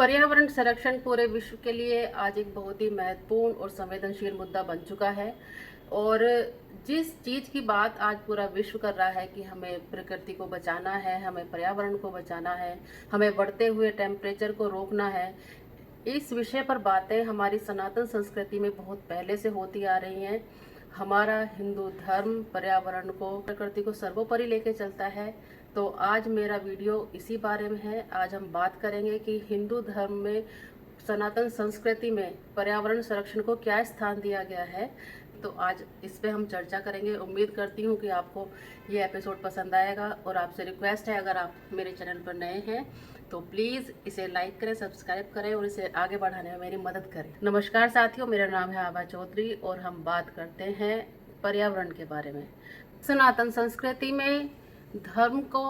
पर्यावरण संरक्षण पूरे विश्व के लिए आज एक बहुत ही महत्वपूर्ण और संवेदनशील मुद्दा बन चुका है। और जिस चीज़ की बात आज पूरा विश्व कर रहा है कि हमें प्रकृति को बचाना है, हमें पर्यावरण को बचाना है, हमें बढ़ते हुए टेम्परेचर को रोकना है, इस विषय पर बातें हमारी सनातन संस्कृति में बहुत पहले से होती आ रही हैं। हमारा हिंदू धर्म पर्यावरण को, प्रकृति को सर्वोपरि लेके चलता है। तो आज मेरा वीडियो इसी बारे में है। आज हम बात करेंगे कि हिंदू धर्म में, सनातन संस्कृति में पर्यावरण संरक्षण को क्या स्थान दिया गया है। तो आज इस पे हम चर्चा करेंगे। उम्मीद करती हूँ कि आपको ये एपिसोड पसंद आएगा। और आपसे रिक्वेस्ट है, अगर आप मेरे चैनल पर नए हैं तो प्लीज़ इसे लाइक करें, सब्सक्राइब करें और इसे आगे बढ़ाने में मेरी मदद करें। नमस्कार साथियों, मेरा नाम है आभा चौधरी और हम बात करते हैं पर्यावरण के बारे में। सनातन संस्कृति में धर्म को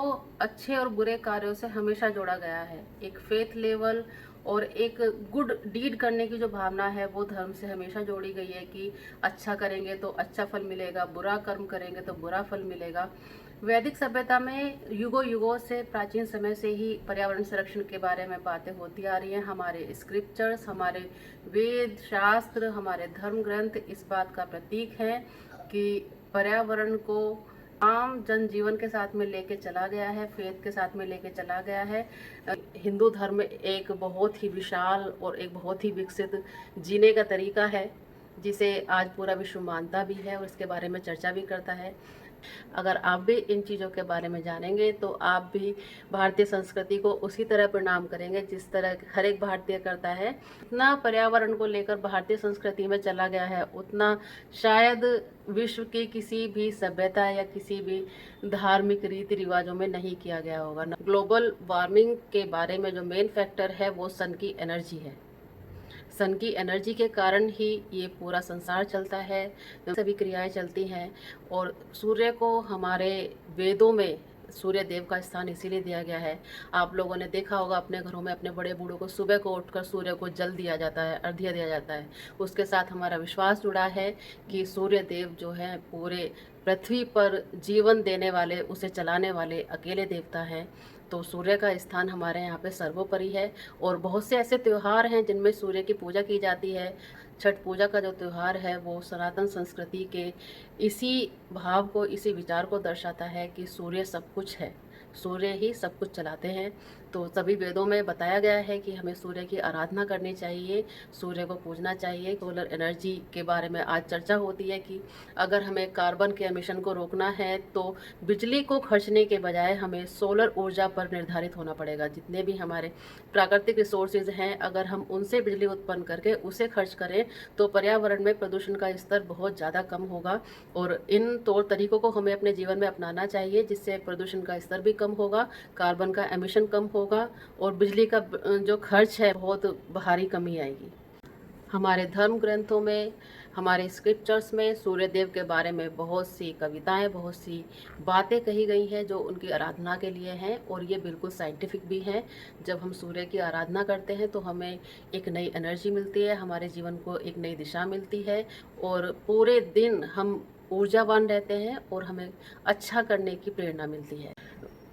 अच्छे और बुरे कार्यों से हमेशा जोड़ा गया है। एक फेथ लेवल और एक गुड डीड करने की जो भावना है वो धर्म से हमेशा जोड़ी गई है कि अच्छा करेंगे तो अच्छा फल मिलेगा, बुरा कर्म करेंगे तो बुरा फल मिलेगा। वैदिक सभ्यता में युगों युगों से, प्राचीन समय से ही पर्यावरण संरक्षण के बारे में बातें होती आ रही हैं। हमारे स्क्रिप्चर्स, हमारे वेद शास्त्र, हमारे धर्म ग्रंथ इस बात का प्रतीक है कि पर्यावरण को आम जनजीवन के साथ में लेके चला गया है, फेथ के साथ में लेके चला गया है। हिंदू धर्म एक बहुत ही विशाल और एक बहुत ही विकसित जीने का तरीका है, जिसे आज पूरा विश्व मानता भी है और इसके बारे में चर्चा भी करता है। अगर आप भी इन चीज़ों के बारे में जानेंगे तो आप भी भारतीय संस्कृति को उसी तरह प्रणाम करेंगे जिस तरह हर एक भारतीय करता है। इतना पर्यावरण को लेकर भारतीय संस्कृति में चला गया है, उतना शायद विश्व की किसी भी सभ्यता या किसी भी धार्मिक रीति रिवाजों में नहीं किया गया होगा। ग्लोबल वार्मिंग के बारे में जो मेन फैक्टर है वो सन की एनर्जी है। सन की एनर्जी के कारण ही ये पूरा संसार चलता है, सभी क्रियाएं चलती हैं। और सूर्य को हमारे वेदों में सूर्य देव का स्थान इसीलिए दिया गया है। आप लोगों ने देखा होगा अपने घरों में अपने बड़े बूढ़ों को सुबह को उठकर सूर्य को जल दिया जाता है, अर्घ्य दिया जाता है। उसके साथ हमारा विश्वास जुड़ा है कि सूर्य देव जो है पूरे पृथ्वी पर जीवन देने वाले, उसे चलाने वाले अकेले देवता हैं। तो सूर्य का स्थान हमारे यहाँ पे सर्वोपरि है। और बहुत से ऐसे त्यौहार हैं जिनमें सूर्य की पूजा की जाती है। छठ पूजा का जो त्यौहार है वो सनातन संस्कृति के इसी भाव को, इसी विचार को दर्शाता है कि सूर्य सब कुछ है, सूर्य ही सब कुछ चलाते हैं। तो सभी वेदों में बताया गया है कि हमें सूर्य की आराधना करनी चाहिए, सूर्य को पूजना चाहिए। सोलर एनर्जी के बारे में आज चर्चा होती है कि अगर हमें कार्बन के एमिशन को रोकना है तो बिजली को खर्चने के बजाय हमें सोलर ऊर्जा पर निर्धारित होना पड़ेगा। जितने भी हमारे प्राकृतिक रिसोर्सेज हैं, अगर हम उनसे बिजली उत्पन्न करके उसे खर्च करें तो पर्यावरण में प्रदूषण का स्तर बहुत ज़्यादा कम होगा। और इन तौर तरीकों को हमें अपने जीवन में अपनाना चाहिए, जिससे प्रदूषण का स्तर भी कम होगा, कार्बन का एमिशन कम होगा और बिजली का जो खर्च है बहुत भारी कमी आएगी। हमारे धर्म ग्रंथों में, हमारे स्क्रिप्चर्स में सूर्य देव के बारे में बहुत सी कविताएं, बहुत सी बातें कही गई हैं जो उनकी आराधना के लिए हैं। और ये बिल्कुल साइंटिफिक भी हैं। जब हम सूर्य की आराधना करते हैं तो हमें एक नई एनर्जी मिलती है, हमारे जीवन को एक नई दिशा मिलती है और पूरे दिन हम ऊर्जावान रहते हैं और हमें अच्छा करने की प्रेरणा मिलती है।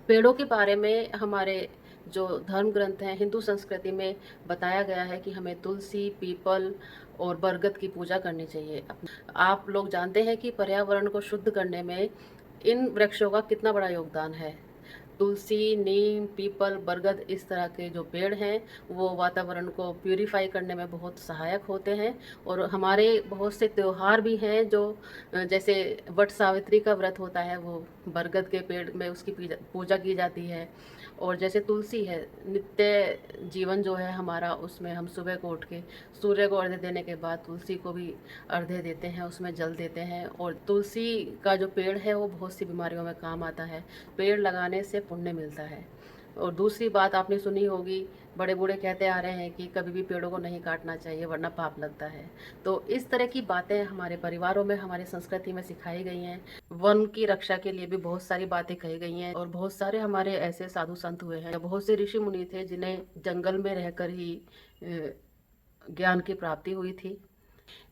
पेड़ों के बारे में हमारे जो धर्म ग्रंथ हैं, हिंदू संस्कृति में बताया गया है कि हमें तुलसी, पीपल और बरगद की पूजा करनी चाहिए। आप लोग जानते हैं कि पर्यावरण को शुद्ध करने में इन वृक्षों का कितना बड़ा योगदान है। तुलसी, नीम, पीपल, बरगद इस तरह के जो पेड़ हैं वो वातावरण को प्यूरिफाई करने में बहुत सहायक होते हैं। और हमारे बहुत से त्यौहार भी हैं जो, जैसे वट सावित्री का व्रत होता है वो बरगद के पेड़ में उसकी पूजा की जाती है। और जैसे तुलसी है, नित्य जीवन जो है हमारा, उसमें हम सुबह को उठ के सूर्य को अर्घ्य देने के बाद तुलसी को भी अर्घ्य देते हैं, उसमें जल देते हैं। और तुलसी का जो पेड़ है वो बहुत सी बीमारियों में काम आता है। पेड़ लगाने से पुण्य मिलता है। और दूसरी बात आपने सुनी होगी, बड़े बूढ़े कहते आ रहे हैं कि कभी भी पेड़ों को नहीं काटना चाहिए वरना पाप लगता है। तो इस तरह की बातें हमारे परिवारों में, हमारी संस्कृति में सिखाई गई हैं। वन की रक्षा के लिए भी बहुत सारी बातें कही गई हैं। और बहुत सारे हमारे ऐसे साधु संत हुए हैं, बहुत से ऋषि मुनि थे जिन्हें जंगल में रहकर ही ज्ञान की प्राप्ति हुई थी।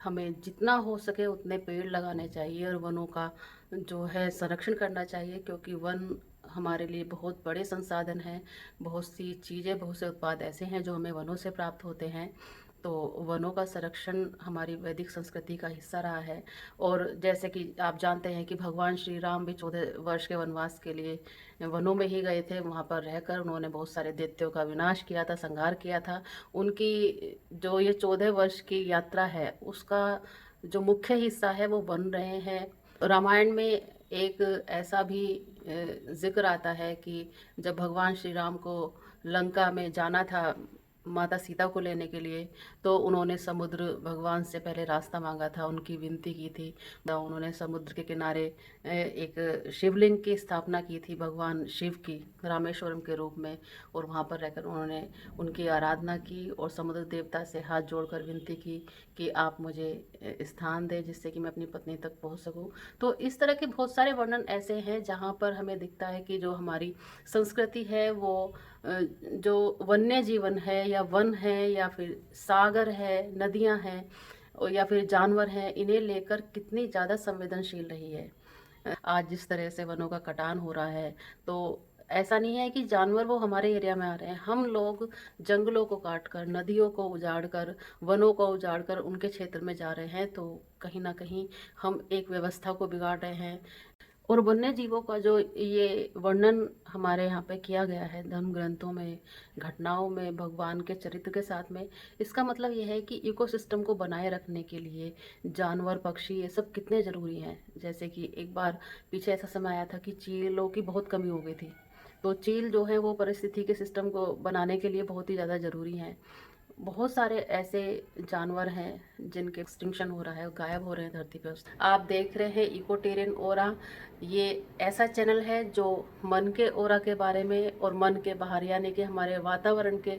हमें जितना हो सके उतने पेड़ लगाने चाहिए और वनों का जो है संरक्षण करना चाहिए, क्योंकि वन हमारे लिए बहुत बड़े संसाधन हैं। बहुत सी चीज़ें, बहुत से उत्पाद ऐसे हैं जो हमें वनों से प्राप्त होते हैं। तो वनों का संरक्षण हमारी वैदिक संस्कृति का हिस्सा रहा है। और जैसे कि आप जानते हैं कि भगवान श्री राम भी 14 वर्ष के वनवास के लिए वनों में ही गए थे। वहाँ पर रहकर उन्होंने बहुत सारे दैत्यों का विनाश किया था, संहार किया था। उनकी जो ये 14 वर्ष की यात्रा है उसका जो मुख्य हिस्सा है वो बन रहे हैं। रामायण में एक ऐसा भी जिक्र आता है कि जब भगवान श्री राम को लंका में जाना था माता सीता को लेने के लिए, तो उन्होंने समुद्र भगवान से पहले रास्ता मांगा था, उनकी विनती की थी। तो उन्होंने समुद्र के किनारे एक शिवलिंग की स्थापना की थी भगवान शिव की रामेश्वरम के रूप में। और वहाँ पर रहकर उन्होंने उनकी आराधना की और समुद्र देवता से हाथ जोड़कर विनती की कि आप मुझे स्थान दें जिससे कि मैं अपनी पत्नी तक पहुँच सकूँ। तो इस तरह के बहुत सारे वर्णन ऐसे हैं जहाँ पर हमें दिखता है कि जो हमारी संस्कृति है वो जो वन्य जीवन है या वन है या फिर सागर है, नदियाँ हैं और या फिर जानवर हैं, इन्हें लेकर कितनी ज़्यादा संवेदनशील रही है। आज जिस तरह से वनों का कटान हो रहा है, तो ऐसा नहीं है कि जानवर वो हमारे एरिया में आ रहे हैं। हम लोग जंगलों को काट कर, नदियों को उजाड़ कर, वनों को उजाड़ कर उनके क्षेत्र में जा रहे हैं। तो कहीं ना कहीं हम एक व्यवस्था को बिगाड़ रहे हैं। और वन्य जीवों का जो ये वर्णन हमारे यहाँ पे किया गया है धर्म ग्रंथों में, घटनाओं में, भगवान के चरित्र के साथ में, इसका मतलब ये है कि इकोसिस्टम को बनाए रखने के लिए जानवर, पक्षी, ये सब कितने ज़रूरी हैं। जैसे कि एक बार पीछे ऐसा समय आया था कि चीलों की बहुत कमी हो गई थी। तो चील जो है वो परिस्थिति के सिस्टम को बनाने के लिए बहुत ही ज़्यादा ज़रूरी हैं। बहुत सारे ऐसे जानवर हैं जिनके एक्सटिंक्शन हो रहा है, गायब हो रहे हैं धरती पे। आप देख रहे हैं इको टेरेन ओरा। ये ऐसा चैनल है जो मन के ओरा के बारे में और मन के बाहर यानी कि हमारे वातावरण के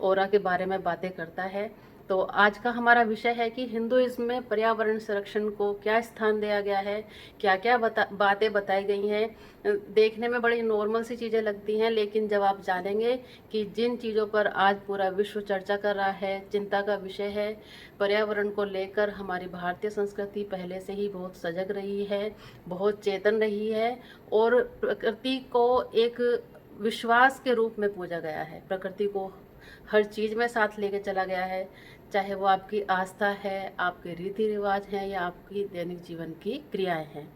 ओरा के बारे में बातें करता है। तो आज का हमारा विषय है कि हिंदुइज्म में पर्यावरण संरक्षण को क्या स्थान दिया गया है, क्या क्या बातें बताई गई हैं। देखने में बड़ी नॉर्मल सी चीज़ें लगती हैं, लेकिन जब आप जानेंगे कि जिन चीज़ों पर आज पूरा विश्व चर्चा कर रहा है, चिंता का विषय है, पर्यावरण को लेकर हमारी भारतीय संस्कृति पहले से ही बहुत सजग रही है, बहुत चेतन रही है और प्रकृति को एक विश्वास के रूप में पूजा गया है। प्रकृति को हर चीज़ में साथ लेके चला गया है, चाहे वो आपकी आस्था है, आपके रीति रिवाज हैं या आपकी दैनिक जीवन की क्रियाएं हैं।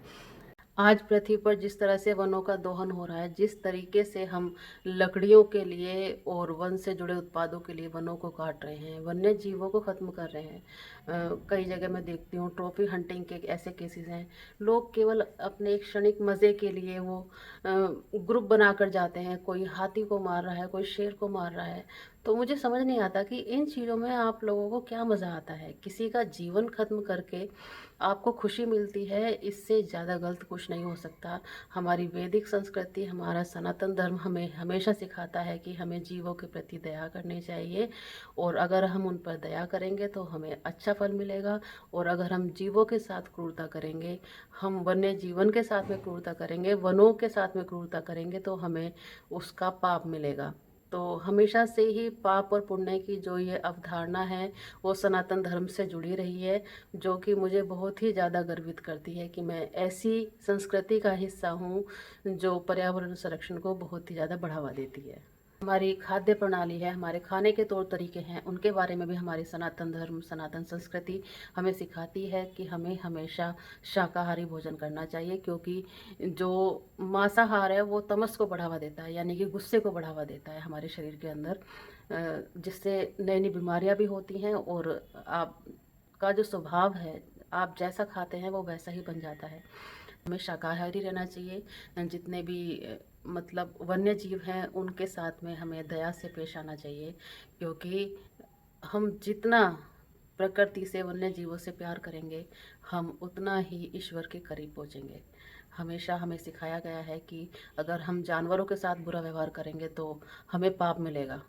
आज पृथ्वी पर जिस तरह से वनों का दोहन हो रहा है, जिस तरीके से हम लकड़ियों के लिए और वन से जुड़े उत्पादों के लिए वनों को काट रहे हैं, वन्य जीवों को ख़त्म कर रहे हैं। कई जगह मैं देखती हूँ ट्रॉफी हंटिंग के ऐसे केसेस हैं। लोग केवल अपने एक क्षणिक मज़े के लिए वो ग्रुप बनाकर जाते हैं, कोई हाथी को मार रहा है, कोई शेर को मार रहा है। तो मुझे समझ नहीं आता कि इन चीज़ों में आप लोगों को क्या मज़ा आता है। किसी का जीवन ख़त्म करके आपको खुशी मिलती है, इससे ज़्यादा गलत कुछ नहीं हो सकता। हमारी वैदिक संस्कृति, हमारा सनातन धर्म हमें हमेशा सिखाता है कि हमें जीवों के प्रति दया करनी चाहिए और अगर हम उन पर दया करेंगे तो हमें अच्छा फल मिलेगा। और अगर हम जीवों के साथ क्रूरता करेंगे, हम वन्य जीवन के साथ में क्रूरता करेंगे, वनों के साथ में क्रूरता करेंगे, तो हमें उसका पाप मिलेगा। तो हमेशा से ही पाप और पुण्य की जो ये अवधारणा है वो सनातन धर्म से जुड़ी रही है, जो कि मुझे बहुत ही ज़्यादा गर्वित करती है कि मैं ऐसी संस्कृति का हिस्सा हूँ जो पर्यावरण संरक्षण को बहुत ही ज़्यादा बढ़ावा देती है। हमारी खाद्य प्रणाली है, हमारे खाने के तौर तरीके हैं, उनके बारे में भी हमारी सनातन धर्म, सनातन संस्कृति हमें सिखाती है कि हमें हमेशा शाकाहारी भोजन करना चाहिए, क्योंकि जो मांसाहार है वो तमस को बढ़ावा देता है, यानी कि गुस्से को बढ़ावा देता है हमारे शरीर के अंदर, जिससे नई नई बीमारियां भी होती हैं और आपका जो स्वभाव है, आप जैसा खाते हैं वो वैसा ही बन जाता है। हमें शाकाहारी रहना चाहिए। जितने भी मतलब वन्य जीव हैं उनके साथ में हमें दया से पेश आना चाहिए, क्योंकि हम जितना प्रकृति से, वन्य जीवों से प्यार करेंगे, हम उतना ही ईश्वर के करीब पहुँचेंगे। हमेशा हमें सिखाया गया है कि अगर हम जानवरों के साथ बुरा व्यवहार करेंगे तो हमें पाप मिलेगा।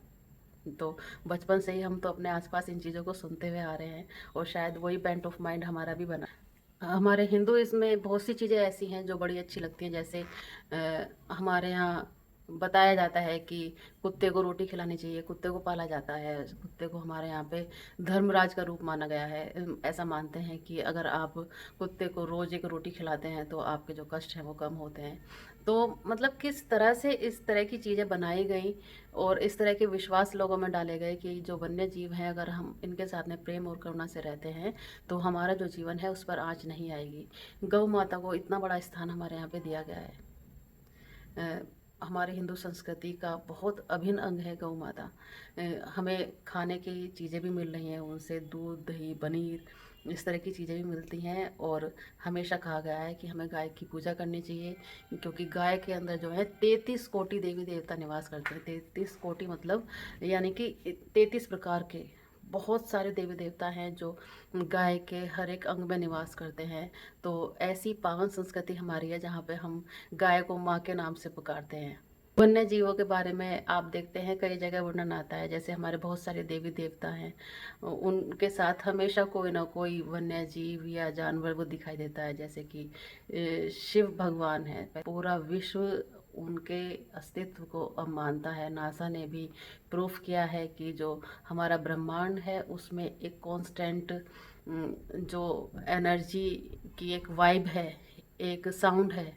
तो बचपन से ही हम तो अपने आसपास इन चीज़ों को सुनते हुए आ रहे हैं और शायद वही बेंट ऑफ माइंड हमारा भी बना। हमारे हिंदुइज्म में बहुत सी चीज़ें ऐसी हैं जो बड़ी अच्छी लगती हैं। जैसे हमारे यहाँ बताया जाता है कि कुत्ते को रोटी खिलानी चाहिए, कुत्ते को पाला जाता है, कुत्ते को हमारे यहाँ पे धर्मराज का रूप माना गया है। ऐसा मानते हैं कि अगर आप कुत्ते को रोज एक रोटी खिलाते हैं तो आपके जो कष्ट हैं वो कम होते हैं। तो मतलब किस तरह से इस तरह की चीज़ें बनाई गई और इस तरह के विश्वास लोगों में डाले गए कि जो वन्य जीव हैं अगर हम इनके साथ में प्रेम और करुणा से रहते हैं तो हमारा जो जीवन है उस पर आँच नहीं आएगी। गौ माता को इतना बड़ा स्थान हमारे यहाँ पे दिया गया है। हमारे हिंदू संस्कृति का बहुत अभिन्न अंग है गौ माता। हमें खाने की चीज़ें भी मिल रही हैं उनसे, दूध दही पनीर इस तरह की चीज़ें भी मिलती हैं। और हमेशा कहा गया है कि हमें गाय की पूजा करनी चाहिए, क्योंकि गाय के अंदर जो है 33 कोटि देवी देवता निवास करते हैं। 33 कोटि मतलब यानी कि 33 प्रकार के बहुत सारे देवी देवता हैं जो गाय के हर एक अंग में निवास करते हैं। तो ऐसी पावन संस्कृति हमारी है जहाँ पे हम गाय को माँ के नाम से पुकारते हैं। वन्य जीवों के बारे में आप देखते हैं कई जगह वर्णन आता है, जैसे हमारे बहुत सारे देवी देवता हैं, उनके साथ हमेशा कोई ना कोई वन्य जीव या जानवर वो दिखाई देता है। जैसे कि शिव भगवान है, पूरा विश्व उनके अस्तित्व को अब मानता है। नासा ने भी प्रूफ किया है कि जो हमारा ब्रह्मांड है उसमें एक कांस्टेंट जो एनर्जी की एक वाइब है, एक साउंड है,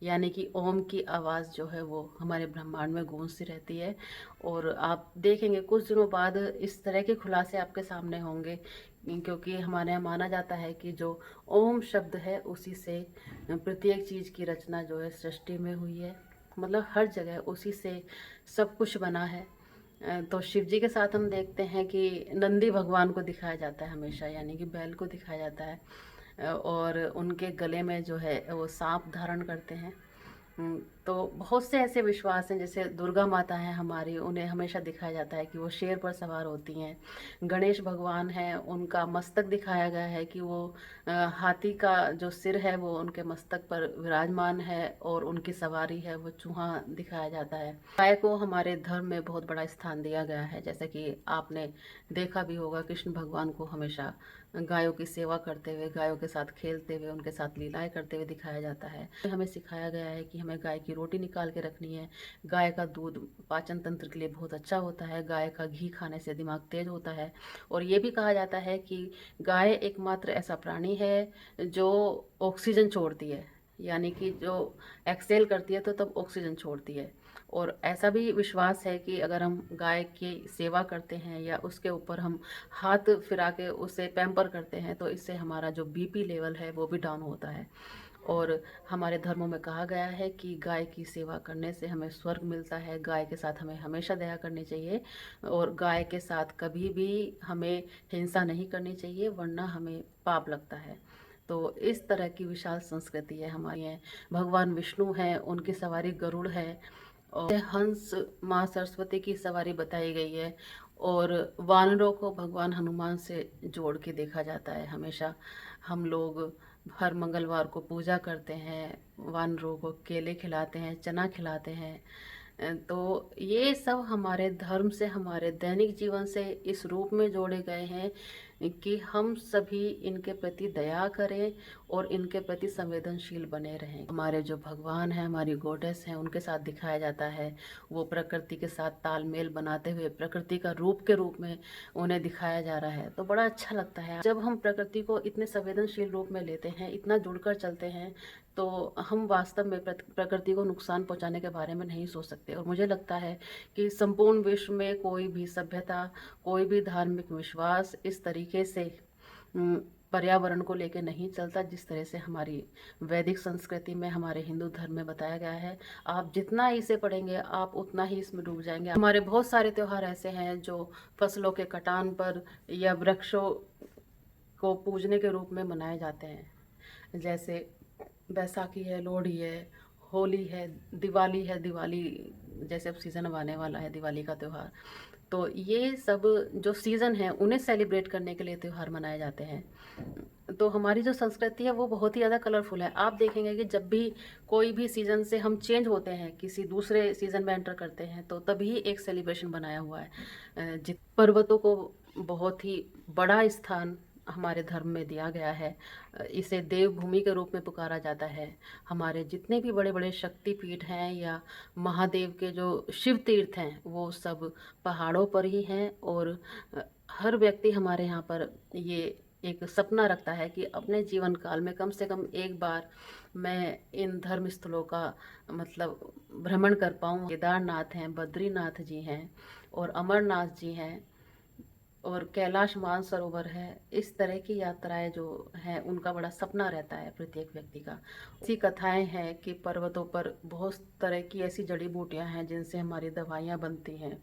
यानी कि ओम की आवाज़ जो है वो हमारे ब्रह्मांड में गूंजती रहती है। और आप देखेंगे कुछ दिनों बाद इस तरह के खुलासे आपके सामने होंगे, क्योंकि हमारे यहाँ माना जाता है कि जो ओम शब्द है उसी से प्रत्येक चीज़ की रचना जो है सृष्टि में हुई है। मतलब हर जगह उसी से सब कुछ बना है। तो शिव जी के साथ हम देखते हैं कि नंदी भगवान को दिखाया जाता है हमेशा, यानी कि बैल को दिखाया जाता है। और उनके गले में जो है वो सांप धारण करते हैं। तो बहुत से ऐसे विश्वास हैं, जैसे दुर्गा माता हैं हमारी, उन्हें हमेशा दिखाया जाता है कि वो शेर पर सवार होती हैं। गणेश भगवान हैं, उनका मस्तक दिखाया गया है कि वो हाथी का जो सिर है वो उनके मस्तक पर विराजमान है और उनकी सवारी है वो चूहा दिखाया जाता है। गाय को हमारे धर्म में बहुत बड़ा स्थान दिया गया है, जैसे कि आपने देखा भी होगा कृष्ण भगवान को हमेशा गायों की सेवा करते हुए, गायों के साथ खेलते हुए, उनके साथ लीलाएं करते हुए दिखाया जाता है। हमें सिखाया गया है कि हमें गाय की रोटी निकाल के रखनी है। गाय का दूध पाचन तंत्र के लिए बहुत अच्छा होता है। गाय का घी खाने से दिमाग तेज होता है। और ये भी कहा जाता है कि गाय एकमात्र ऐसा प्राणी है जो ऑक्सीजन छोड़ती है, यानी कि जो एक्सेल करती है तो तब ऑक्सीजन छोड़ती है। और ऐसा भी विश्वास है कि अगर हम गाय की सेवा करते हैं या उसके ऊपर हम हाथ फिरा के उसे पैम्पर करते हैं तो इससे हमारा जो बीपी लेवल है वो भी डाउन होता है। और हमारे धर्मों में कहा गया है कि गाय की सेवा करने से हमें स्वर्ग मिलता है। गाय के साथ हमें हमेशा दया करनी चाहिए और गाय के साथ कभी भी हमें हिंसा नहीं करनी चाहिए, वरना हमें पाप लगता है। तो इस तरह की विशाल संस्कृति है हमारी है। भगवान विष्णु हैं, उनकी सवारी गरुड़ है। और हंस माँ सरस्वती की सवारी बताई गई है। और वानरों को भगवान हनुमान से जोड़ के देखा जाता है। हमेशा हम लोग हर मंगलवार को पूजा करते हैं, वानरों को केले खिलाते हैं, चना खिलाते हैं। तो ये सब हमारे धर्म से, हमारे दैनिक जीवन से इस रूप में जोड़े गए हैं कि हम सभी इनके प्रति दया करें और इनके प्रति संवेदनशील बने रहें। हमारे जो भगवान हैं, हमारी गॉडेस हैं, उनके साथ दिखाया जाता है। वो प्रकृति के साथ तालमेल बनाते हुए प्रकृति का रूप के रूप में उन्हें दिखाया जा रहा है। तो बड़ा अच्छा लगता है जब हम प्रकृति को इतने संवेदनशील रूप में लेते हैं, इतना जुड़कर चलते हैं, तो हम वास्तव में प्रकृति को नुकसान पहुंचाने के बारे में नहीं सोच सकते। और मुझे लगता है कि संपूर्ण विश्व में कोई भी सभ्यता, कोई भी धार्मिक विश्वास इस तरीके से पर्यावरण को लेकर नहीं चलता जिस तरह से हमारी वैदिक संस्कृति में, हमारे हिंदू धर्म में बताया गया है। आप जितना इसे पढ़ेंगे आप उतना ही इसमें डूब जाएंगे। हमारे बहुत सारे त्योहार ऐसे हैं जो फसलों के कटान पर या वृक्षों को पूजने के रूप में मनाए जाते हैं। जैसे बैसाखी है, लोहड़ी है, होली है, दिवाली है। दिवाली जैसे अब सीज़न अब आने वाला है दिवाली का त्यौहार, तो ये सब जो सीज़न है उन्हें सेलिब्रेट करने के लिए त्यौहार मनाए जाते हैं। तो हमारी जो संस्कृति है वो बहुत ही ज़्यादा कलरफुल है। आप देखेंगे कि जब भी कोई भी सीज़न से हम चेंज होते हैं, किसी दूसरे सीज़न में एंटर करते हैं, तो तभी एक सेलिब्रेशन बनाया हुआ है। जित पर्वतों को बहुत ही बड़ा स्थान हमारे धर्म में दिया गया है। इसे देवभूमि के रूप में पुकारा जाता है। हमारे जितने भी बड़े बड़े शक्तिपीठ हैं या महादेव के जो शिव तीर्थ हैं वो सब पहाड़ों पर ही हैं। और हर व्यक्ति हमारे यहाँ पर ये एक सपना रखता है कि अपने जीवन काल में कम से कम एक बार मैं इन धर्म स्थलों का मतलब भ्रमण कर पाऊँ। केदारनाथ हैं, बद्रीनाथ जी हैं और अमरनाथ जी हैं और कैलाश मानसरोवर है। इस तरह की यात्राएं जो हैं उनका बड़ा सपना रहता है प्रत्येक व्यक्ति का। ऐसी कथाएं हैं कि पर्वतों पर बहुत तरह की ऐसी जड़ी बूटियां हैं जिनसे हमारी दवाइयां बनती हैं,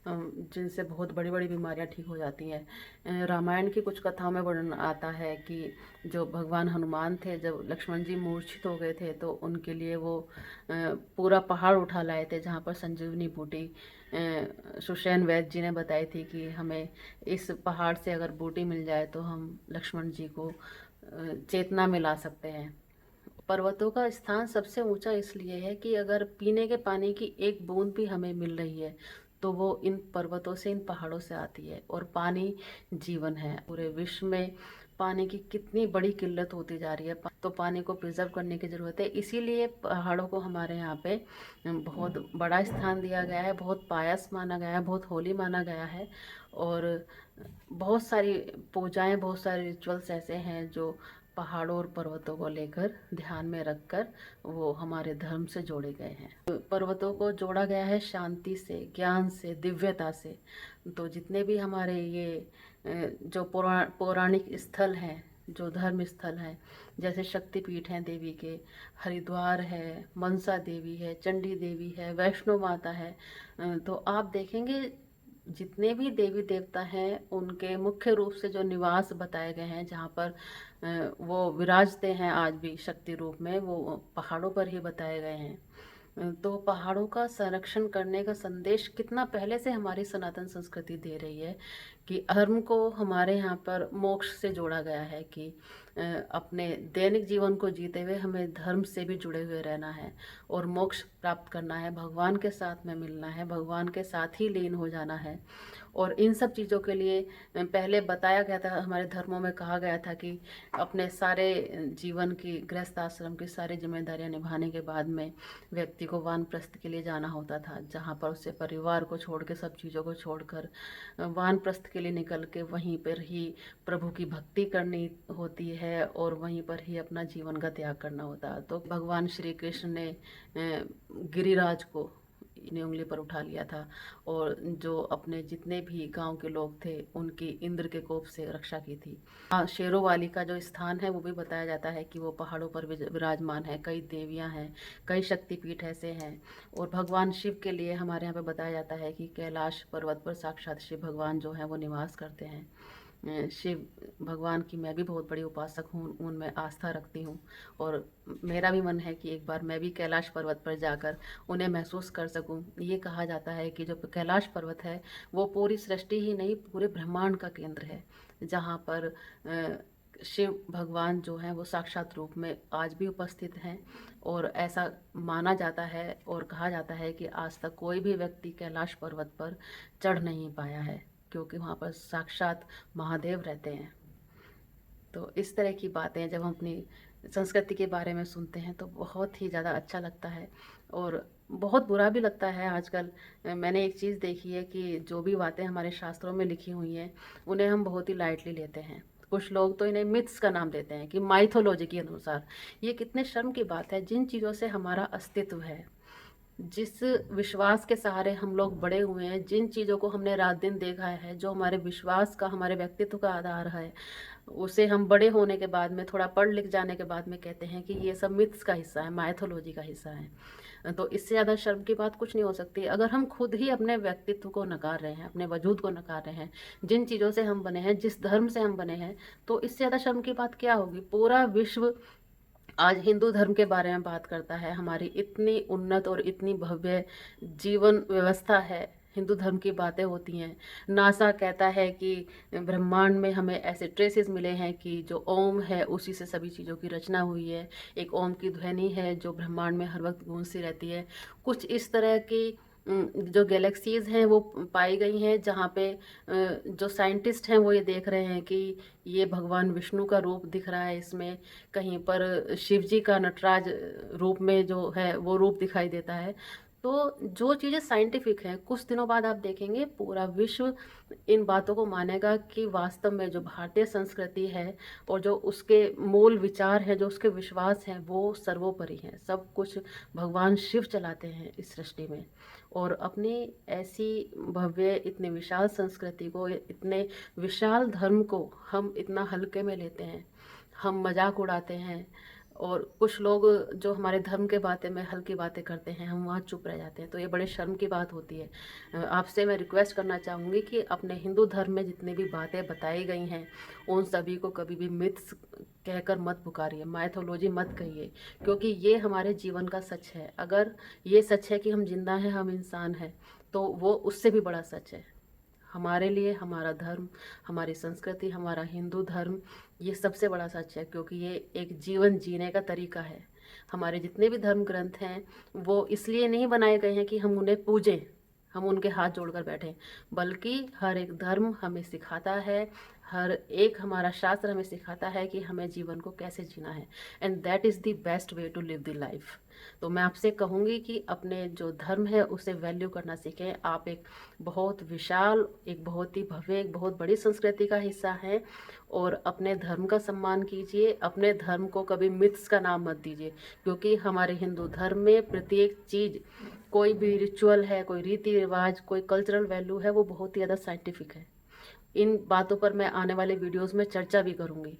जिनसे बहुत बड़ी बड़ी बीमारियां ठीक हो जाती हैं। रामायण की कुछ कथाओं में वर्णन आता है कि जो भगवान हनुमान थे, जब लक्ष्मण जी मूर्छित हो गए थे तो उनके लिए वो पूरा पहाड़ उठा लाए थे, जहाँ पर संजीवनी बूटी सुषैन वैद्य जी ने बताई थी कि हमें इस पहाड़ से अगर बूटी मिल जाए तो हम लक्ष्मण जी को चेतना में ला सकते हैं। पर्वतों का स्थान सबसे ऊंचा इसलिए है कि अगर पीने के पानी की एक बूंद भी हमें मिल रही है तो वो इन पर्वतों से, इन पहाड़ों से आती है। और पानी जीवन है। पूरे विश्व में पानी की कितनी बड़ी किल्लत होती जा रही है, तो पानी को प्रिजर्व करने की ज़रूरत है। इसीलिए पहाड़ों को हमारे यहाँ पे बहुत बड़ा स्थान दिया गया है, बहुत पायस माना गया है, बहुत होली माना गया है। और बहुत सारी पूजाएं, बहुत सारे रिचुअल्स ऐसे हैं जो पहाड़ों और पर्वतों को लेकर ध्यान में रखकर वो हमारे धर्म से जोड़े गए हैं। पर्वतों को जोड़ा गया है शांति से, ज्ञान से, दिव्यता से। तो जितने भी हमारे ये जो पौराणिक स्थल हैं, जो धर्म स्थल हैं, जैसे शक्तिपीठ हैं देवी के, हरिद्वार है, मनसा देवी है, चंडी देवी है, वैष्णो माता है, तो आप देखेंगे जितने भी देवी देवता हैं उनके मुख्य रूप से जो निवास बताए गए हैं, जहाँ पर वो विराजते हैं आज भी शक्ति रूप में, वो पहाड़ों पर ही बताए गए हैं। तो पहाड़ों का संरक्षण करने का संदेश कितना पहले से हमारी सनातन संस्कृति दे रही है कि धर्म को हमारे यहाँ पर मोक्ष से जोड़ा गया है कि अपने दैनिक जीवन को जीते हुए हमें धर्म से भी जुड़े हुए रहना है और मोक्ष प्राप्त करना है, भगवान के साथ में मिलना है, भगवान के साथ ही लीन हो जाना है। और इन सब चीज़ों के लिए पहले बताया गया था, हमारे धर्मों में कहा गया था कि अपने सारे जीवन की, गृहस्थ आश्रम की सारी जिम्मेदारियां निभाने के बाद में व्यक्ति को वानप्रस्थ के लिए जाना होता था, जहाँ पर उसे परिवार को छोड़ के, सब चीज़ों को छोड़कर वानप्रस्थ के लिए निकल के वहीं पर ही प्रभु की भक्ति करनी होती है और वहीं पर ही अपना जीवन का त्याग करना होता है। तो भगवान श्री कृष्ण ने गिरिराज को ने उंगली पर उठा लिया था और जो अपने जितने भी गांव के लोग थे उनकी इंद्र के कोप से रक्षा की थी। शेरों वाली का जो स्थान है वो भी बताया जाता है कि वो पहाड़ों पर विराजमान है। कई देवियां हैं, कई शक्तिपीठ ऐसे हैं। और भगवान शिव के लिए हमारे यहाँ पे बताया जाता है कि कैलाश पर्वत पर साक्षात शिव भगवान जो हैं वो निवास करते हैं। शिव भगवान की मैं भी बहुत बड़ी उपासक हूँ, उनमें आस्था रखती हूँ और मेरा भी मन है कि एक बार मैं भी कैलाश पर्वत पर जाकर उन्हें महसूस कर सकूँ। ये कहा जाता है कि जो कैलाश पर्वत है वो पूरी सृष्टि ही नहीं, पूरे ब्रह्मांड का केंद्र है, जहाँ पर शिव भगवान जो हैं वो साक्षात रूप में आज भी उपस्थित हैं। और ऐसा माना जाता है और कहा जाता है कि आज तक कोई भी व्यक्ति कैलाश पर्वत पर चढ़ नहीं पाया है, क्योंकि वहाँ पर साक्षात महादेव रहते हैं। तो इस तरह की बातें जब हम अपनी संस्कृति के बारे में सुनते हैं तो बहुत ही ज़्यादा अच्छा लगता है और बहुत बुरा भी लगता है। आजकल मैंने एक चीज़ देखी है कि जो भी बातें हमारे शास्त्रों में लिखी हुई हैं उन्हें हम बहुत ही लाइटली लेते हैं। कुछ लोग तो इन्हें मिथ्स का नाम देते हैं कि माइथोलॉजी के अनुसार। ये कितने शर्म की बात है। जिन चीज़ों से हमारा अस्तित्व है, जिस विश्वास के सहारे हम लोग बड़े हुए हैं, जिन चीज़ों को हमने रात दिन देखा है, जो हमारे विश्वास का, हमारे व्यक्तित्व का आधार है, उसे हम बड़े होने के बाद में, थोड़ा पढ़ लिख जाने के बाद में कहते हैं कि ये सब मिथ्स का हिस्सा है, माइथोलॉजी का हिस्सा है। तो इससे ज़्यादा शर्म की बात कुछ नहीं हो सकती। अगर हम खुद ही अपने व्यक्तित्व को नकार रहे हैं, अपने वजूद को नकार रहे हैं, जिन चीज़ों से हम बने हैं, जिस धर्म से हम बने हैं, तो इससे ज़्यादा शर्म की बात क्या होगी। पूरा विश्व आज हिंदू धर्म के बारे में बात करता है। हमारी इतनी उन्नत और इतनी भव्य जीवन व्यवस्था है, हिंदू धर्म की बातें होती हैं। नासा कहता है कि ब्रह्मांड में हमें ऐसे ट्रेसेस मिले हैं कि जो ओम है उसी से सभी चीज़ों की रचना हुई है। एक ओम की ध्वनि है जो ब्रह्मांड में हर वक्त गूंजती रहती है। कुछ इस तरह की जो गैलेक्सीज हैं वो पाई गई हैं, जहाँ पे जो साइंटिस्ट हैं वो ये देख रहे हैं कि ये भगवान विष्णु का रूप दिख रहा है इसमें, कहीं पर शिव जी का नटराज रूप में जो है वो रूप दिखाई देता है। तो जो चीज़ें साइंटिफिक हैं, कुछ दिनों बाद आप देखेंगे पूरा विश्व इन बातों को मानेगा कि वास्तव में जो भारतीय संस्कृति है और जो उसके मूल विचार हैं, जो उसके विश्वास हैं, वो सर्वोपरि हैं। सब कुछ भगवान शिव चलाते हैं इस सृष्टि में। और अपनी ऐसी भव्य, इतने विशाल संस्कृति को, इतने विशाल धर्म को हम इतना हल्के में लेते हैं, हम मजाक उड़ाते हैं। और कुछ लोग जो हमारे धर्म के बातें में हल्की बातें करते हैं, हम वहाँ चुप रह जाते हैं, तो ये बड़े शर्म की बात होती है। आपसे मैं रिक्वेस्ट करना चाहूँगी कि अपने हिंदू धर्म में जितनी भी बातें बताई गई हैं उन सभी को कभी भी मिथ्स कहकर मत पुकारिए, माइथोलॉजी मत कहिए, क्योंकि ये हमारे जीवन का सच है। अगर ये सच है कि हम जिंदा हैं, हम इंसान हैं, तो वो उससे भी बड़ा सच है। हमारे लिए हमारा धर्म, हमारी संस्कृति, हमारा हिंदू धर्म, ये सबसे बड़ा सच है, क्योंकि ये एक जीवन जीने का तरीका है। हमारे जितने भी धर्म ग्रंथ हैं वो इसलिए नहीं बनाए गए हैं कि हम उन्हें पूजें, हम उनके हाथ जोड़कर बैठें, बल्कि हर एक धर्म हमें सिखाता है, हर एक हमारा शास्त्र हमें सिखाता है कि हमें जीवन को कैसे जीना है, and that is the best way to live the life. तो मैं आपसे कहूँगी कि अपने जो धर्म है उसे वैल्यू करना सीखें। आप एक बहुत विशाल, एक बहुत ही भव्य, एक बहुत बड़ी संस्कृति का हिस्सा हैं, और अपने धर्म का सम्मान कीजिए। अपने धर्म को कभी मिथ्स का नाम मत दीजिए, क्योंकि हमारे हिंदू धर्म में प्रत्येक चीज़, कोई भी रिचुअल है, कोई रीति रिवाज, कोई कल्चरल वैल्यू है, वो बहुत ही ज़्यादा साइंटिफिक है। इन बातों पर मैं आने वाले वीडियोस में चर्चा भी करूँगी,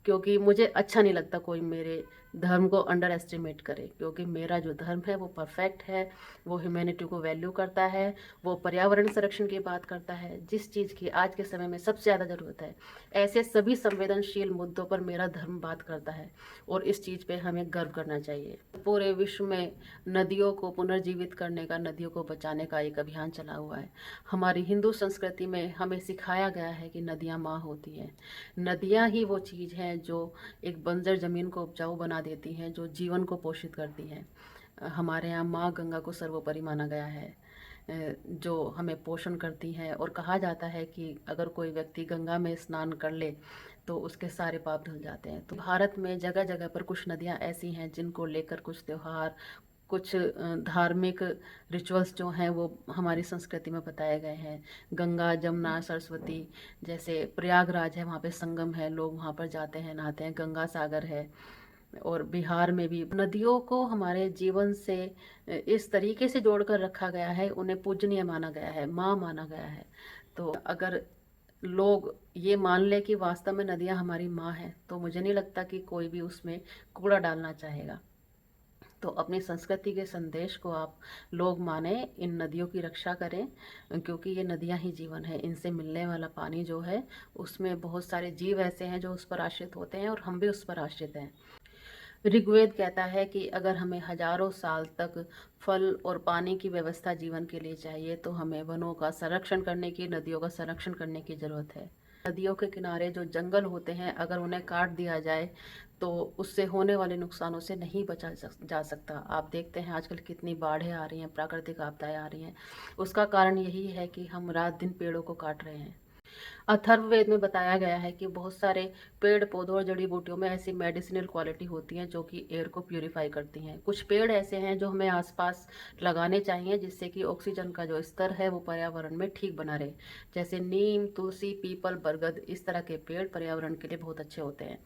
क्योंकि मुझे अच्छा नहीं लगता कोई मेरे धर्म को अंडर एस्टिमेट करे, क्योंकि मेरा जो धर्म है वो परफेक्ट है, वो ह्यूमैनिटी को वैल्यू करता है, वो पर्यावरण संरक्षण की बात करता है, जिस चीज़ की आज के समय में सबसे ज़्यादा ज़रूरत है। ऐसे सभी संवेदनशील मुद्दों पर मेरा धर्म बात करता है, और इस चीज़ पे हमें गर्व करना चाहिए। पूरे विश्व में नदियों को पुनर्जीवित करने का, नदियों को बचाने का एक अभियान चला हुआ है। हमारी हिंदू संस्कृति में हमें सिखाया गया है कि नदियाँ माँ होती हैं। नदियाँ ही वो चीज़ हैं जो एक बंजर ज़मीन को उपजाऊ बना देती हैं, जो जीवन को पोषित करती हैं। हमारे यहाँ माँ गंगा को सर्वोपरि माना गया है, जो हमें पोषण करती हैं। और कहा जाता है कि अगर कोई व्यक्ति गंगा में स्नान कर ले तो उसके सारे पाप धुल जाते हैं। तो भारत में जगह जगह पर कुछ नदियाँ ऐसी हैं जिनको लेकर कुछ त्योहार, कुछ धार्मिक रिचुअल्स जो हैं वो हमारी संस्कृति में बताए गए हैं। गंगा, जमुना, सरस्वती, जैसे प्रयागराज है, वहाँ पे संगम है, लोग वहाँ पर जाते हैं, नहाते हैं। गंगा सागर है, और बिहार में भी नदियों को हमारे जीवन से इस तरीके से जोड़कर रखा गया है, उन्हें पूजनीय माना गया है, माँ माना गया है। तो अगर लोग ये मान ले कि वास्तव में नदियाँ हमारी माँ हैं, तो मुझे नहीं लगता कि कोई भी उसमें कूड़ा डालना चाहेगा। तो अपनी संस्कृति के संदेश को आप लोग माने, इन नदियों की रक्षा करें, क्योंकि ये नदियाँ ही जीवन है। इनसे मिलने वाला पानी जो है उसमें बहुत सारे जीव ऐसे हैं जो उस पर आश्रित होते हैं, और हम भी उस पर आश्रित हैं। ऋग्वेद कहता है कि अगर हमें हजारों साल तक फल और पानी की व्यवस्था जीवन के लिए चाहिए, तो हमें वनों का संरक्षण करने की, नदियों का संरक्षण करने की जरूरत है। नदियों के किनारे जो जंगल होते हैं, अगर उन्हें काट दिया जाए तो उससे होने वाले नुकसानों से नहीं बचा जा सकता। आप देखते हैं आजकल कितनी बाढ़ें आ रही हैं, प्राकृतिक आपदाएं आ रही हैं। उसका कारण यही है कि हम रात दिन पेड़ों को काट रहे हैं। अथर्ववेद में बताया गया है कि बहुत सारे पेड़ पौधों और जड़ी बूटियों में ऐसी मेडिसिनल क्वालिटी होती हैं जो कि एयर को प्यूरिफाई करती हैं। कुछ पेड़ ऐसे हैं जो हमें आसपास लगाने चाहिए, जिससे कि ऑक्सीजन का जो स्तर है वो पर्यावरण में ठीक बना रहे। जैसे नीम, तुलसी, पीपल, बरगद, इस तरह के पेड़ पर्यावरण के लिए बहुत अच्छे होते हैं।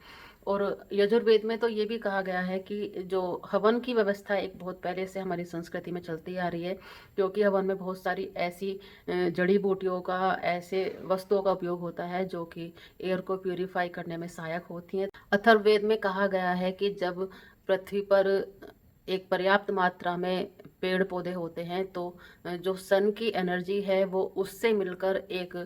और यजुर्वेद में तो ये भी कहा गया है कि जो हवन की व्यवस्था एक बहुत पहले से हमारी संस्कृति में चलती आ रही है, क्योंकि हवन में बहुत सारी ऐसी जड़ी बूटियों का, ऐसे वस्तुओं का उपयोग होता है जो कि एयर को प्यूरिफाई करने में सहायक होती हैं। अथर्ववेद में कहा गया है कि जब पृथ्वी पर एक पर्याप्त मात्रा में पेड़ पौधे होते हैं तो जो सन की एनर्जी है वो उससे मिलकर एक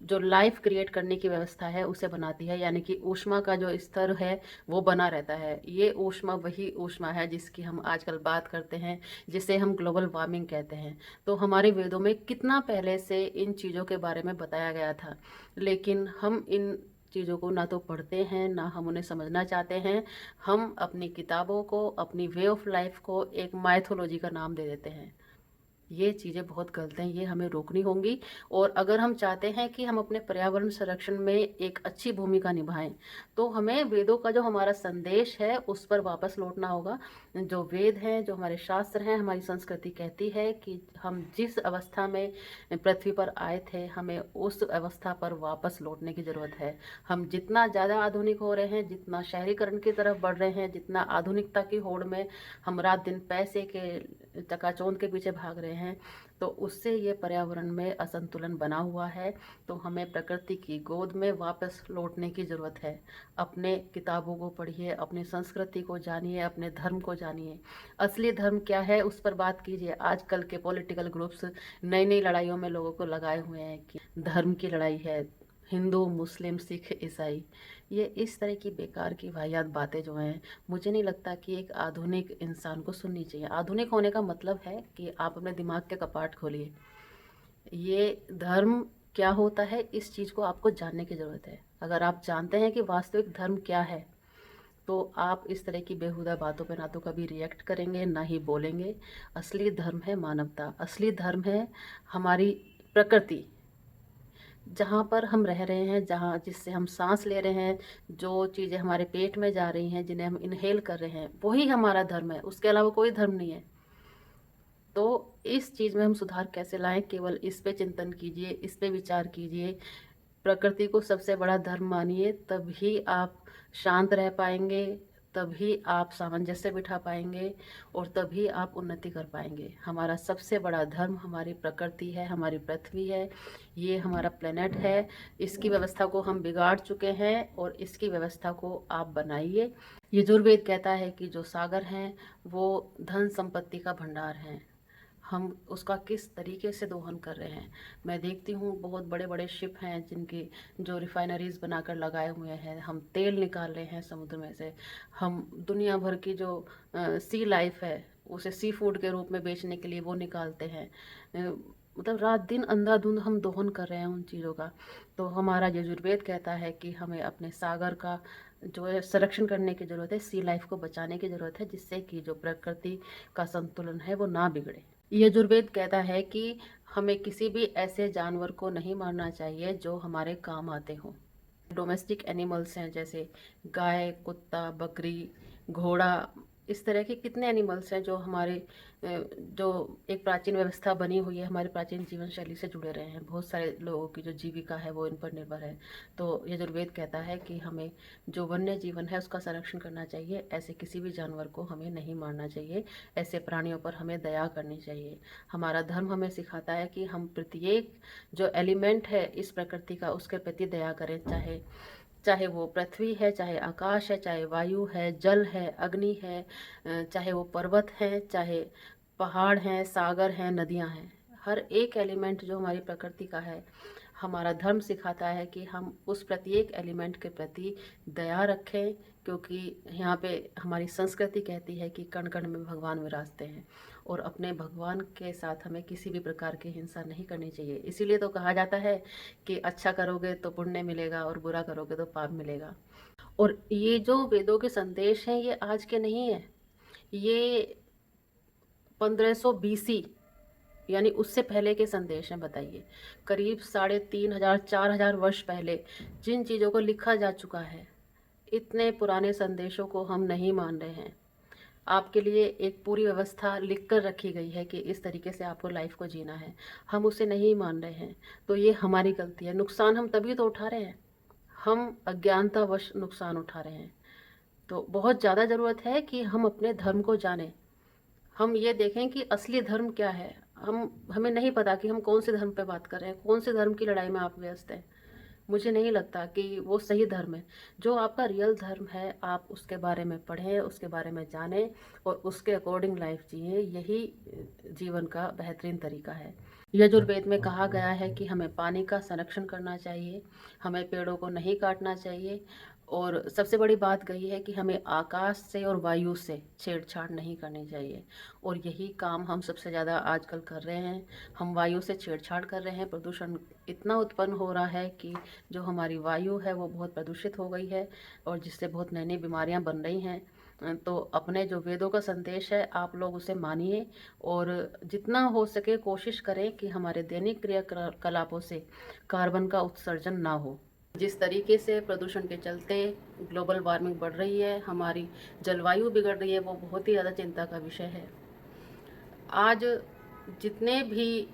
जो लाइफ क्रिएट करने की व्यवस्था है उसे बनाती है, यानी कि ऊष्मा का जो स्तर है वो बना रहता है। ये ऊष्मा वही ऊष्मा है जिसकी हम आजकल बात करते हैं, जिसे हम ग्लोबल वार्मिंग कहते हैं। तो हमारे वेदों में कितना पहले से इन चीज़ों के बारे में बताया गया था, लेकिन हम इन चीज़ों को ना तो पढ़ते हैं, ना हम उन्हें समझना चाहते हैं। हम अपनी किताबों को, अपनी वे ऑफ लाइफ को एक माइथोलॉजी का नाम दे देते हैं। ये चीज़ें बहुत गलत हैं, ये हमें रोकनी होंगी। और अगर हम चाहते हैं कि हम अपने पर्यावरण संरक्षण में एक अच्छी भूमिका निभाएं, तो हमें वेदों का जो हमारा संदेश है उस पर वापस लौटना होगा। जो वेद हैं, जो हमारे शास्त्र हैं, हमारी संस्कृति कहती है कि हम जिस अवस्था में पृथ्वी पर आए थे, हमें उस अवस्था पर वापस लौटने की ज़रूरत है। हम जितना ज़्यादा आधुनिक हो रहे हैं, जितना शहरीकरण की तरफ बढ़ रहे हैं, जितना आधुनिकता की होड़ में हम रात दिन पैसे के चकाचौंध के पीछे भाग रहे हैं, तो उससे ये पर्यावरण में असंतुलन बना हुआ है। तो हमें प्रकृति की गोद में वापस लौटने की ज़रूरत है। अपने किताबों को पढ़िए, अपनी संस्कृति को जानिए, अपने धर्म को जानिए। असली धर्म क्या है उस पर बात कीजिए। आजकल के पॉलिटिकल ग्रुप्स नई नई लड़ाइयों में लोगों को लगाए हुए हैं कि धर्म की लड़ाई है, हिंदू मुस्लिम सिख ईसाई। ये इस तरह की बेकार की वाहियात बातें जो हैं, मुझे नहीं लगता कि एक आधुनिक इंसान को सुननी चाहिए। आधुनिक होने का मतलब है कि आप अपने दिमाग के कपाट खोलिए। ये धर्म क्या होता है, इस चीज़ को आपको जानने की ज़रूरत है। अगर आप जानते हैं कि वास्तविक धर्म क्या है, तो आप इस तरह की बेहुदा बातों पे ना तो कभी रिएक्ट करेंगे, ना ही बोलेंगे। असली धर्म है मानवता, असली धर्म है हमारी प्रकृति, जहाँ पर हम रह रहे हैं, जहाँ जिससे हम सांस ले रहे हैं, जो चीज़ें हमारे पेट में जा रही हैं, जिन्हें हम इनहेल कर रहे हैं, वही हमारा धर्म है। उसके अलावा कोई धर्म नहीं है। तो इस चीज़ में हम सुधार कैसे लाएं, केवल इस पे चिंतन कीजिए, इस पे विचार कीजिए। प्रकृति को सबसे बड़ा धर्म मानिए, तभी आप शांत रह पाएंगे, तभी आप सामंजस्य बिठा पाएंगे, और तभी आप उन्नति कर पाएंगे। हमारा सबसे बड़ा धर्म हमारी प्रकृति है, हमारी पृथ्वी है, ये हमारा प्लेनेट है। इसकी व्यवस्था को हम बिगाड़ चुके हैं, और इसकी व्यवस्था को आप बनाइए। यजुर्वेद कहता है कि जो सागर हैं वो धन संपत्ति का भंडार है। हम उसका किस तरीके से दोहन कर रहे हैं। मैं देखती हूँ बहुत बड़े बड़े शिप हैं जिनकी जो रिफाइनरीज बनाकर लगाए हुए हैं, हम तेल निकाल रहे हैं समुद्र में से। हम दुनिया भर की जो सी लाइफ है उसे सी फूड के रूप में बेचने के लिए वो निकालते हैं। मतलब रात दिन अंधाधुंध हम दोहन कर रहे हैं उन चीज़ों का। तो हमारा यजुर्वेद कहता है कि हमें अपने सागर का जो है संरक्षण करने की ज़रूरत है, सी लाइफ को बचाने की ज़रूरत है, जिससे कि जो प्रकृति का संतुलन है वो ना बिगड़े। यजुर्वेद कहता है कि हमें किसी भी ऐसे जानवर को नहीं मारना चाहिए जो हमारे काम आते हों। डोमेस्टिक एनिमल्स हैं, जैसे गाय, कुत्ता, बकरी, घोड़ा, इस तरह के कितने एनिमल्स हैं जो हमारे जो एक प्राचीन व्यवस्था बनी हुई है, हमारे प्राचीन जीवन शैली से जुड़े रहे हैं। बहुत सारे लोगों की जो जीविका है वो इन पर निर्भर है। तो यजुर्वेद कहता है कि हमें जो वन्य जीवन है उसका संरक्षण करना चाहिए। ऐसे किसी भी जानवर को हमें नहीं मारना चाहिए, ऐसे प्राणियों पर हमें दया करनी चाहिए। हमारा धर्म हमें सिखाता है कि हम प्रत्येक जो एलिमेंट है इस प्रकृति का, उसके प्रति दया करें। चाहे चाहे वो पृथ्वी है, चाहे आकाश है, चाहे वायु है, जल है, अग्नि है, चाहे वो पर्वत है, चाहे पहाड़ हैं, सागर हैं, नदियां हैं। हर एक एलिमेंट जो हमारी प्रकृति का है, हमारा धर्म सिखाता है कि हम उस प्रत्येक एलिमेंट के प्रति दया रखें, क्योंकि यहाँ पे हमारी संस्कृति कहती है कि कण कण में भगवान विराजते हैं, और अपने भगवान के साथ हमें किसी भी प्रकार की हिंसा नहीं करनी चाहिए। इसीलिए तो कहा जाता है कि अच्छा करोगे तो पुण्य मिलेगा और बुरा करोगे तो पाप मिलेगा। और ये जो वेदों के संदेश हैं ये आज के नहीं है, ये 1500 BC यानी उससे पहले के संदेश हैं। बताइए, करीब 3500 4000 वर्ष पहले जिन चीज़ों को लिखा जा चुका है, इतने पुराने संदेशों को हम नहीं मान रहे हैं। आपके लिए एक पूरी व्यवस्था लिख कर रखी गई है कि इस तरीके से आपको लाइफ को जीना है, हम उसे नहीं मान रहे हैं। तो ये हमारी गलती है। नुकसान हम तभी तो उठा रहे हैं, हम अज्ञानतावश नुकसान उठा रहे हैं। तो बहुत ज़्यादा ज़रूरत है कि हम अपने धर्म को जानें। हम ये देखें कि असली धर्म क्या है। हमें नहीं पता कि हम कौन से धर्म पे बात कर रहे हैं, कौन से धर्म की लड़ाई में आप व्यस्त हैं। मुझे नहीं लगता कि वो सही धर्म है। जो आपका रियल धर्म है, आप उसके बारे में पढ़ें, उसके बारे में जानें, और उसके अकॉर्डिंग लाइफ जिएं। यही जीवन का बेहतरीन तरीका है। यजुर्वेद में कहा गया है कि हमें पानी का संरक्षण करना चाहिए, हमें पेड़ों को नहीं काटना चाहिए, और सबसे बड़ी बात कही है कि हमें आकाश से और वायु से छेड़छाड़ नहीं करनी चाहिए। और यही काम हम सबसे ज़्यादा आजकल कर रहे हैं। हम वायु से छेड़छाड़ कर रहे हैं, प्रदूषण इतना उत्पन्न हो रहा है कि जो हमारी वायु है वो बहुत प्रदूषित हो गई है, और जिससे बहुत नई नई बीमारियां बन रही हैं। तो अपने जो वेदों का संदेश है आप लोग उसे मानिए और जितना हो सके कोशिश करें कि हमारे दैनिक क्रियाकलापों से कार्बन का उत्सर्जन ना हो। जिस तरीके से प्रदूषण के चलते ग्लोबल वार्मिंग बढ़ रही है, हमारी जलवायु बिगड़ रही है, वो बहुत ही ज़्यादा चिंता का विषय है। आज जितने भी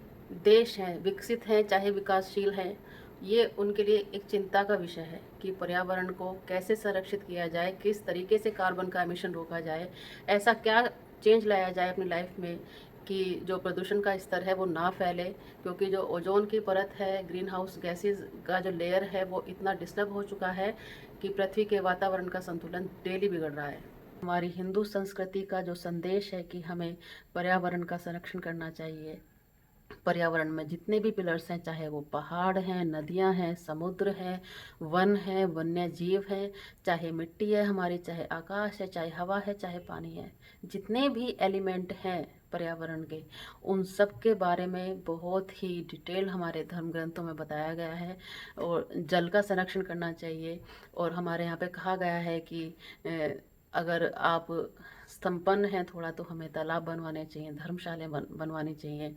देश हैं, विकसित हैं चाहे विकासशील हैं, ये उनके लिए एक चिंता का विषय है कि पर्यावरण को कैसे संरक्षित किया जाए, किस तरीके से कार्बन का एमिशन रोका जाए, ऐसा क्या चेंज लाया जाए अपनी लाइफ में कि जो प्रदूषण का स्तर है वो ना फैले, क्योंकि जो ओजोन की परत है, ग्रीन हाउस गैसेज का जो लेयर है वो इतना डिस्टर्ब हो चुका है कि पृथ्वी के वातावरण का संतुलन डेली बिगड़ रहा है। हमारी हिंदू संस्कृति का जो संदेश है कि हमें पर्यावरण का संरक्षण करना चाहिए। पर्यावरण में जितने भी पिलर्स हैं, चाहे वो पहाड़ हैं, नदियां हैं, समुद्र है, वन है, वन्य जीव है, चाहे मिट्टी है हमारी, चाहे आकाश है, चाहे हवा है, चाहे पानी है, जितने भी एलिमेंट हैं पर्यावरण के, उन सब के बारे में बहुत ही डिटेल हमारे धर्म ग्रंथों में बताया गया है। और जल का संरक्षण करना चाहिए। और हमारे यहाँ पे कहा गया है कि अगर आप संपन्न हैं थोड़ा तो हमें तालाब बनवाने चाहिए, धर्मशालाएं बनवानी चाहिए।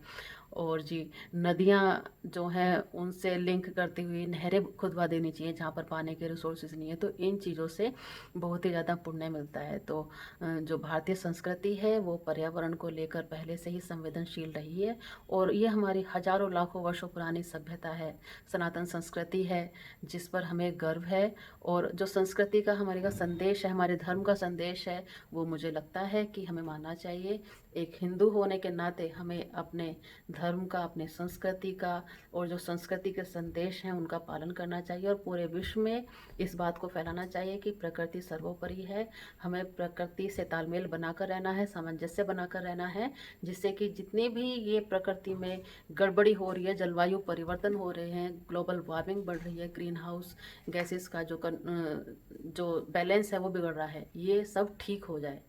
और जी, नदियाँ जो हैं उनसे लिंक करती हुई नहरें खुदवा देनी चाहिए जहाँ पर पानी के रिसोर्सेज नहीं है। तो इन चीज़ों से बहुत ही ज़्यादा पुण्य मिलता है। तो जो भारतीय संस्कृति है वो पर्यावरण को लेकर पहले से ही संवेदनशील रही है और ये हमारी हजारों लाखों वर्षों पुरानी सभ्यता है, सनातन संस्कृति है, जिस पर हमें गर्व है। और जो संस्कृति का हमारे का संदेश है, हमारे धर्म का संदेश है, वो मुझे लगता है कि हमें मानना चाहिए। एक हिंदू होने के नाते हमें अपने धर्म का, अपने संस्कृति का और जो संस्कृति के संदेश हैं उनका पालन करना चाहिए और पूरे विश्व में इस बात को फैलाना चाहिए कि प्रकृति सर्वोपरि है। हमें प्रकृति से तालमेल बनाकर रहना है, सामंजस्य बनाकर रहना है, जिससे कि जितनी भी ये प्रकृति में गड़बड़ी हो रही है, जलवायु परिवर्तन हो रहे हैं, ग्लोबल वार्मिंग बढ़ रही है, ग्रीन हाउस गैसेस का जो बैलेंस है वो बिगड़ रहा है, ये सब ठीक हो जाए।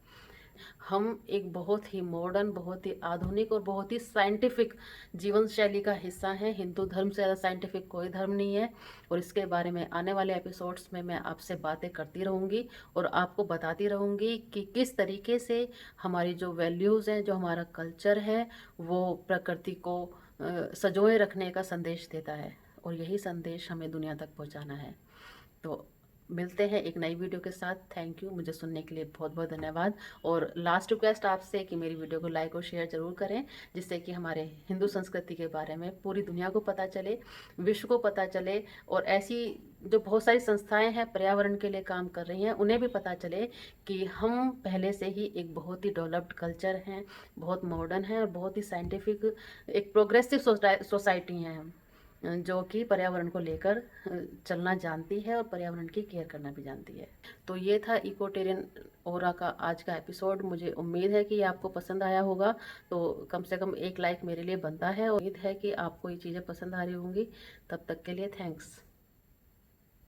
हम एक बहुत ही मॉडर्न, बहुत ही आधुनिक और बहुत ही साइंटिफिक जीवन शैली का हिस्सा हैं। हिंदू धर्म से ज़्यादा साइंटिफिक कोई धर्म नहीं है। और इसके बारे में आने वाले एपिसोड्स में मैं आपसे बातें करती रहूँगी और आपको बताती रहूँगी कि किस तरीके से हमारी जो वैल्यूज़ हैं, जो हमारा कल्चर है, वो प्रकृति को सजोए रखने का संदेश देता है और यही संदेश हमें दुनिया तक पहुँचाना है। तो मिलते हैं एक नई वीडियो के साथ। थैंक यू, मुझे सुनने के लिए बहुत बहुत धन्यवाद। और लास्ट रिक्वेस्ट आपसे कि मेरी वीडियो को लाइक और शेयर ज़रूर करें, जिससे कि हमारे हिंदू संस्कृति के बारे में पूरी दुनिया को पता चले, विश्व को पता चले। और ऐसी जो बहुत सारी संस्थाएं हैं पर्यावरण के लिए काम कर रही हैं, उन्हें भी पता चले कि हम पहले से ही एक बहुत ही डेवलप्ड कल्चर हैं, बहुत मॉडर्न है और बहुत ही साइंटिफिक एक प्रोग्रेसिव सोसाइटी हैं हम, जो कि पर्यावरण को लेकर चलना जानती है और पर्यावरण की केयर करना भी जानती है। तो ये था इकोटेरियन ओरा का आज का एपिसोड। मुझे उम्मीद है कि आपको पसंद आया होगा। तो कम से कम एक लाइक मेरे लिए बनता है और उम्मीद है कि आपको ये चीज़ें पसंद आ रही होंगी। तब तक के लिए थैंक्स।